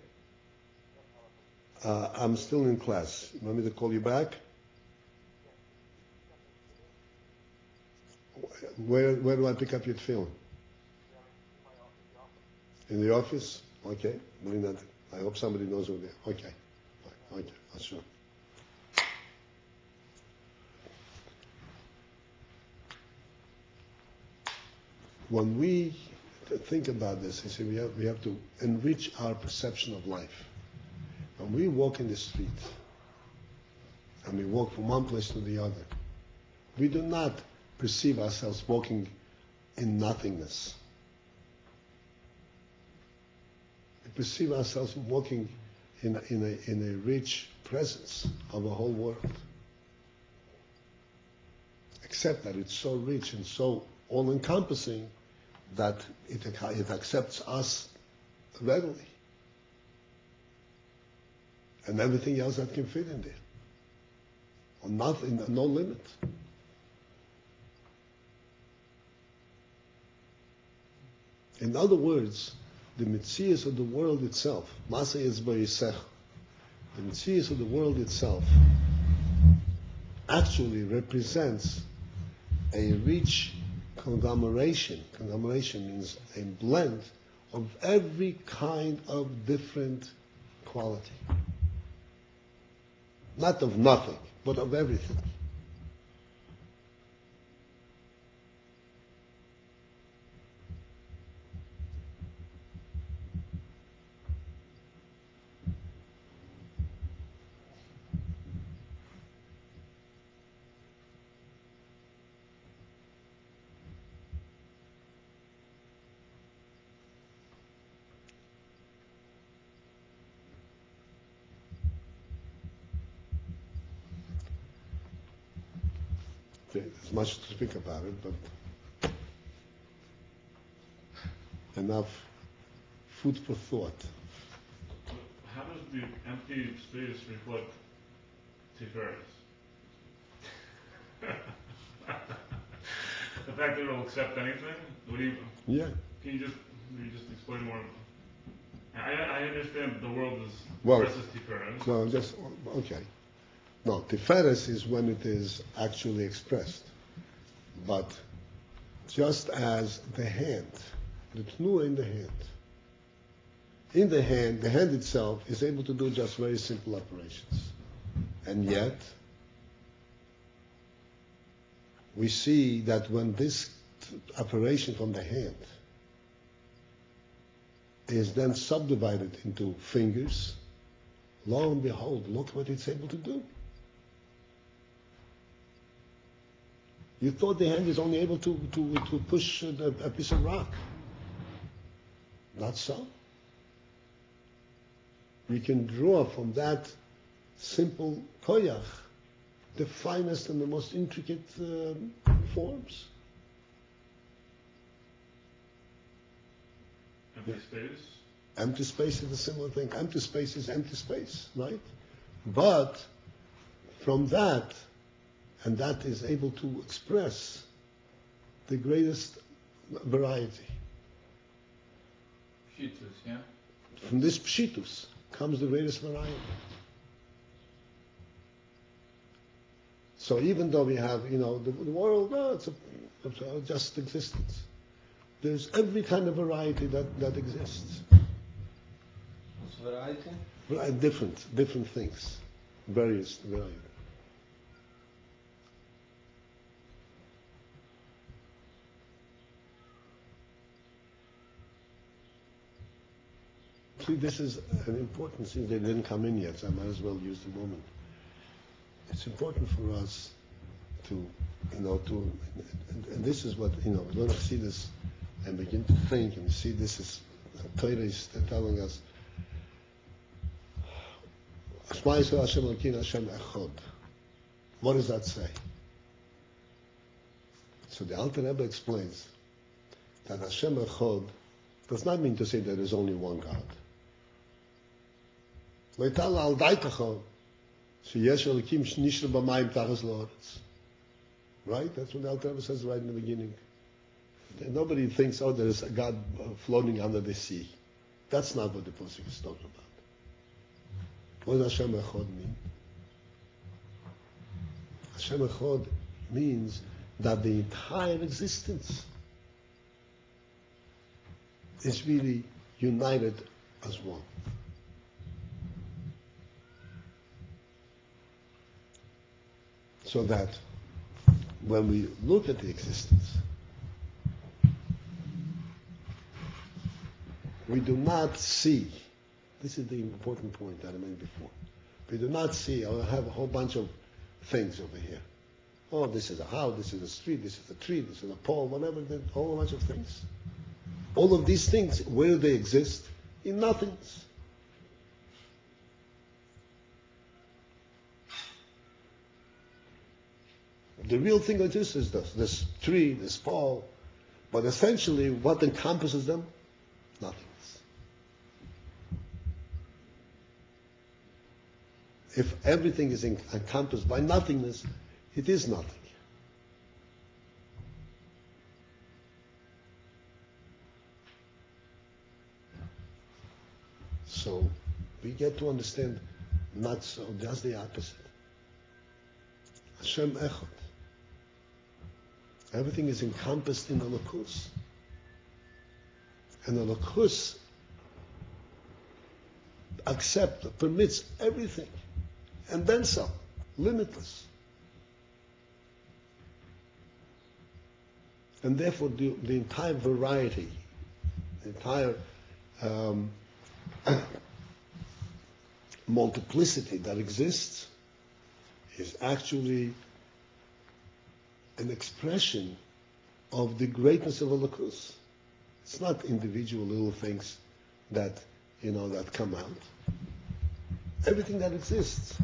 I'm still in class. You want me to call you back? Where do I pick up your tefillin? In the office? Okay. I hope somebody knows over there. Okay. Okay. Sure. When we think about this, you see, we have to enrich our perception of life. When we walk in the street, and we walk from one place to the other, we do not perceive ourselves walking in nothingness. We perceive ourselves walking in a rich presence of a whole world. Except that it's so rich and so all-encompassing that it accepts us readily. And everything else that can fit in there. Or nothing, no limit. In other words, the Metzius of the world itself, Masa Yitzbayisech, the Metzius of the world itself actually represents a rich conglomeration. Conglomeration means a blend of every kind of different quality. Not of nothing, but of everything. There's much to speak about it, but enough food for thought. How does the empty space reflect Tiferes. The fact that it'll accept anything. What do you? Yeah. Can you just explain more? I understand that the world is Well, versus Tiferes. No, just, okay. No, Tiferes is when it is actually expressed. But just as the hand, the tnua in the hand itself is able to do just very simple operations. And yet, we see that when this operation from the hand is then subdivided into fingers, lo and behold, look what it's able to do. You thought the hand is only able to push a piece of rock. Not so. You can draw from that simple koyach the finest and the most intricate forms. Empty space. Empty space is a similar thing. Empty space is empty space, right? But from that, and that is able to express the greatest variety. Pshitus, yeah? From this pshitus comes the greatest variety. So even though we have, the world, it's a just existence. There's every kind of variety that exists. What's variety? Different things. Various variety. See, this is an important thing. They didn't come in yet, so I might as well use the moment. It's important for us to, and this is what, we're going to see this and begin to think and see this is, Torah is telling us, Shema Yisrael Hashem Elokeinu Hashem Echad. What does that say? So the Alter Rebbe explains that Hashem Echad does not mean to say there is only one God. Leitala al daitacho, sheyesh Elokim shnishra b'mayim tachas la'aretz. Right? That's what the Alter Rebbe says right in the beginning. Nobody thinks, there is a God floating under the sea. That's not what the pasuk is talking about. What does Hashem Echad mean? Hashem Echad means that the entire existence is really united as one. So that when we look at the existence, we do not see, this is the important point that I made before, we do not see, I have a whole bunch of things over here. Oh, this is a house, this is a street, this is a tree, this is a pole, whatever, a whole bunch of things. All of these things, where do they exist? In nothingness. The real thing exists is this tree, this pole, but essentially what encompasses them? Nothingness. If everything is encompassed by nothingness, it is nothing. So we get to understand not so, just the opposite. Hashem Echad. Everything is encompassed in the Elokus. And the Elokus permits everything. And then some. Limitless. And therefore the entire variety, the entire multiplicity that exists is actually an expression of the greatness of Elokus. It's not individual little things that come out. Everything that exists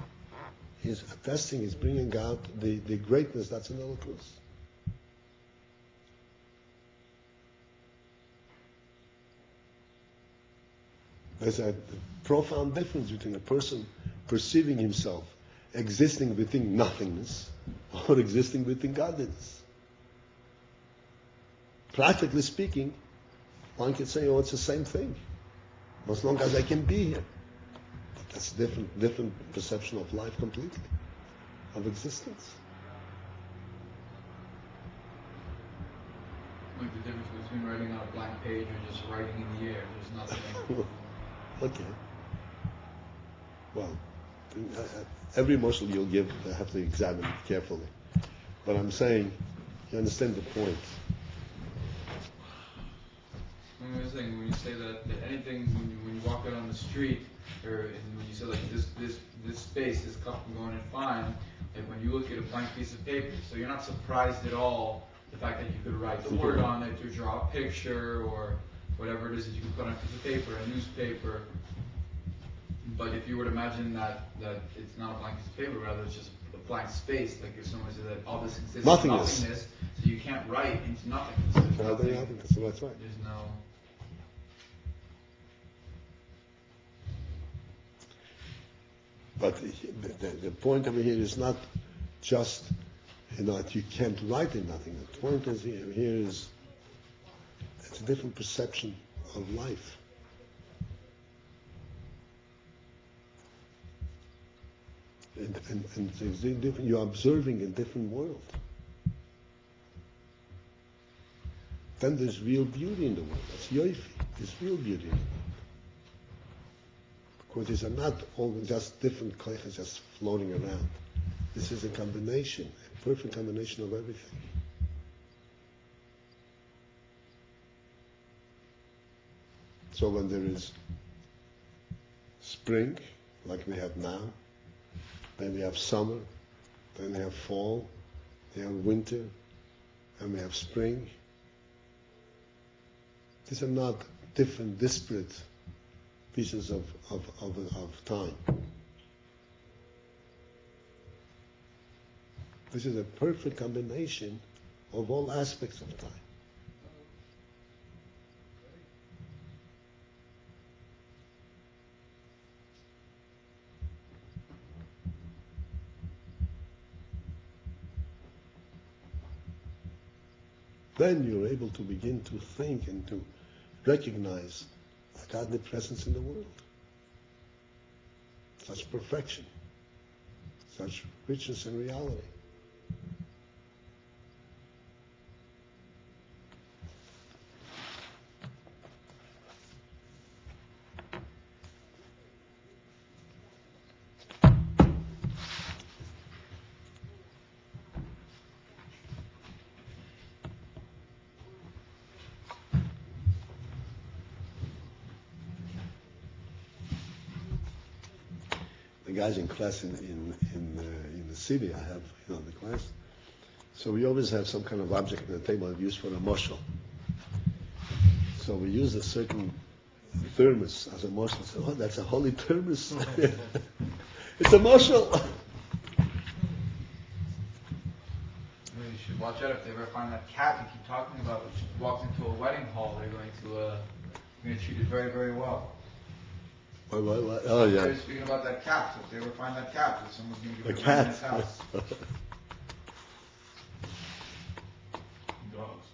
is attesting, is bringing out the greatness that's in Elokus. There's a profound difference between a person perceiving himself existing within nothingness or existing within godliness. Practically speaking, one could say, oh, it's the same thing, as long as I can be here. But that's a different perception of life completely, of existence. Like the difference between writing on a blank page or just writing in the air. There's nothing. Okay. Well, every morsel you'll give, I have to examine carefully. But I'm saying, you understand the point. I was saying, when you say that anything, when you walk out on the street, or when you say like this space is going in fine, like when you look at a blank piece of paper, so you're not surprised at all the fact that you could write the word on it, or draw a picture, or whatever it is that you can put on a piece of paper, a newspaper. But if you were to imagine that it's not a blank piece of paper, rather it's just a blank space, like if someone said that all this exists in nothingness, so you can't write into nothingness. Nothingness, so that's right. There's no. But the point over here is not just, that you can't write in nothing. The point is here is it's a different perception of life. And it's different, you're observing a different world. Then there's real beauty in the world. That's yoifi. There's real beauty in the world. Because these are not all just different klechas just floating around. This is a combination, a perfect combination of everything. So when there is spring, like we have now, then we have summer, then we have fall, we have winter, and we have spring. These are not different, disparate pieces of time. This is a perfect combination of all aspects of time. Then you're able to begin to think and to recognize a godly presence in the world. Such perfection, such richness and reality. Guys in class in the city, I have the class. So we always have some kind of object on the table used for a moshel. So we use a certain thermos as a moshel. So, that's a holy thermos. It's a moshel. You should watch out if they ever find that cat you keep talking about, which walks into a wedding hall. They're going to treat it very, very well. What? Oh, yeah. They're speaking about that cat. So if they ever find that cat, if someone's going to give A it cat. in his house. Dogs.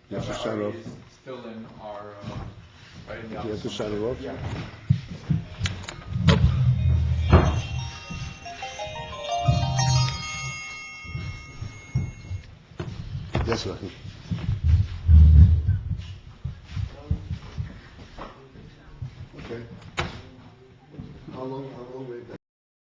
You have to shut it off. Is still in our right in the You have to office. shut it off? Yeah. Yes, sir.